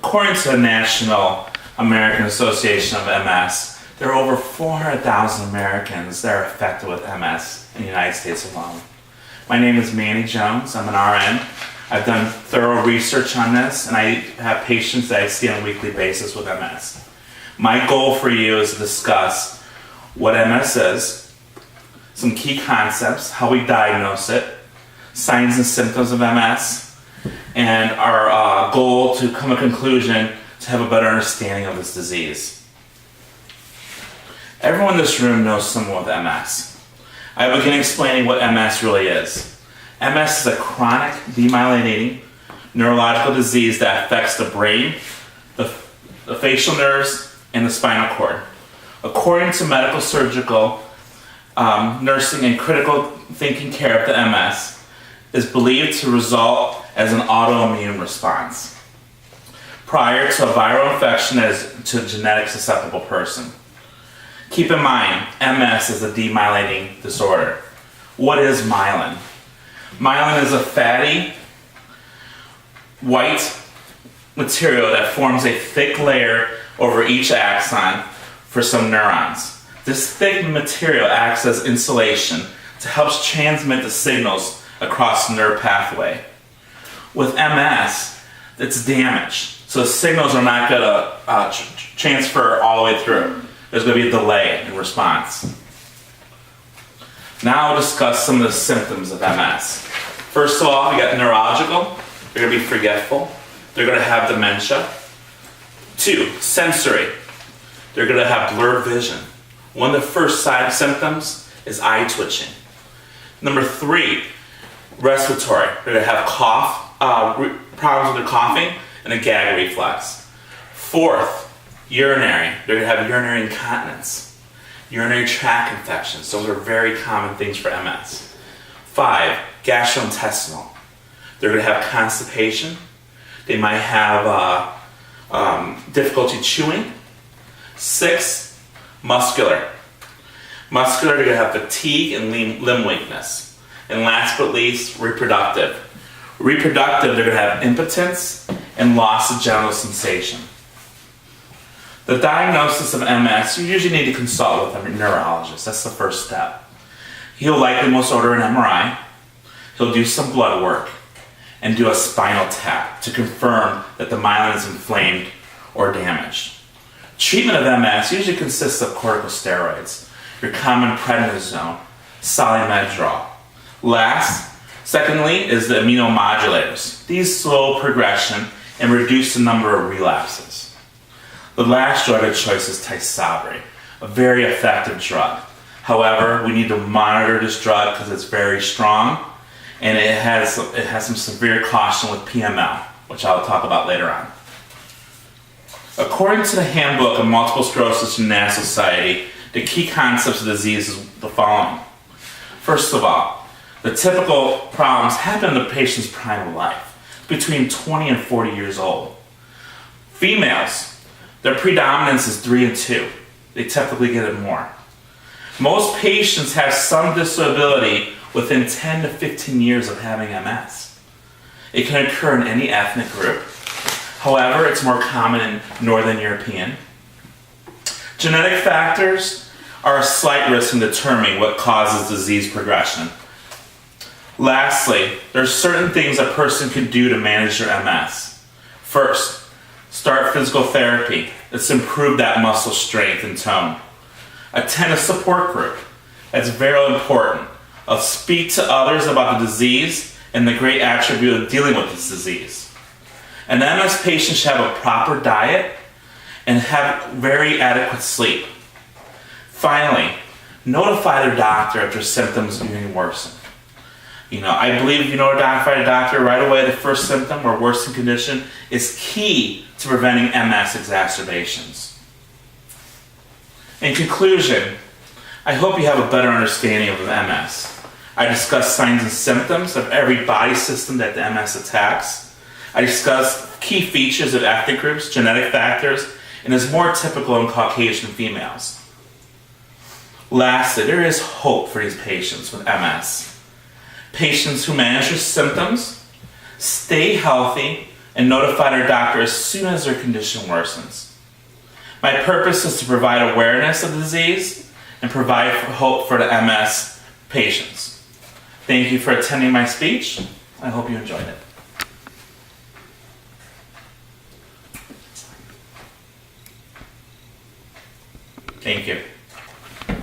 According to the National American Association of MS, there are over 400,000 Americans that are affected with MS in the United States alone. My name is Manny Jones. I'm an RN. I've done thorough research on this, and I have patients that I see on a weekly basis with MS. My goal for you is to discuss what MS is, some key concepts, how we diagnose it, signs and symptoms of MS, and our goal to come to a conclusion to have a better understanding of this disease. Everyone in this room knows someone with MS. I begin explaining what MS really is. MS is a chronic demyelinating neurological disease that affects the brain, the facial nerves, and the spinal cord. According to medical, surgical, nursing, and critical thinking care of the MS, is believed to result as an autoimmune response prior to a viral infection as to a genetic susceptible person. Keep in mind, MS is a demyelinating disorder. What is myelin? Myelin is a fatty, white material that forms a thick layer over each axon for some neurons. This thick material acts as insulation to help transmit the signals across the nerve pathway. With MS, it's damaged, so the signals are not going to transfer all the way through. There's going to be a delay in response. Now I'll discuss some of the symptoms of MS. First of all, you got neurological. They're going to be forgetful. They're going to have dementia. 2, sensory. They're going to have blurred vision. One of the first side symptoms is eye twitching. Number 3, respiratory. They're going to have cough, problems with their coughing, and a gag reflex. 4th, urinary. They're going to have urinary incontinence, urinary tract infections. Those are very common things for MS. 5, gastrointestinal. They're going to have constipation. They might have difficulty chewing. 6, muscular. Muscular, they're going to have fatigue and limb weakness. And last but least, reproductive. Reproductive, they're going to have impotence and loss of genital sensation. The diagnosis of MS, you usually need to consult with a neurologist. That's the first step. He'll likely most order an MRI. He'll do some blood work and do a spinal tap to confirm that the myelin is inflamed or damaged. Treatment of MS usually consists of corticosteroids, your common prednisone, Solumedrol. Secondly, is the immunomodulators. These slow progression and reduce the number of relapses. The last drug of choice is Tysabri, a very effective drug. However, we need to monitor this drug because it's very strong, and it has some severe caution with PML, which I'll talk about later on. According to the Handbook of Multiple Sclerosis and National Society, the key concepts of the disease is the following. First of all, the typical problems happen in the patient's prime of life, between 20 and 40 years old. Females, their predominance is 3 and 2. They typically get it more. Most patients have some disability within 10 to 15 years of having MS. It can occur in any ethnic group. However, it's more common in Northern European. Genetic factors are a slight risk in determining what causes disease progression. Lastly, there are certain things a person can do to manage their MS. First, start physical therapy. Let's improve that muscle strength and tone. Attend a support group. That's very important. Speak to others about the disease and the great attribute of dealing with this disease. An MS patient should have a proper diet and have very adequate sleep. Finally, notify their doctor if their symptoms are getting worsened. I believe if you notify the doctor right away, the first symptom or worsening condition is key to preventing MS exacerbations. In conclusion, I hope you have a better understanding of MS. I discussed signs and symptoms of every body system that the MS attacks. I discussed key features of ethnic groups, genetic factors, and is more typical in Caucasian females. Lastly, there is hope for these patients with MS. Patients who manage their symptoms, stay healthy, and notify their doctor as soon as their condition worsens. My purpose is to provide awareness of the disease and provide hope for the MS patients. Thank you for attending my speech. I hope you enjoyed it. Thank you.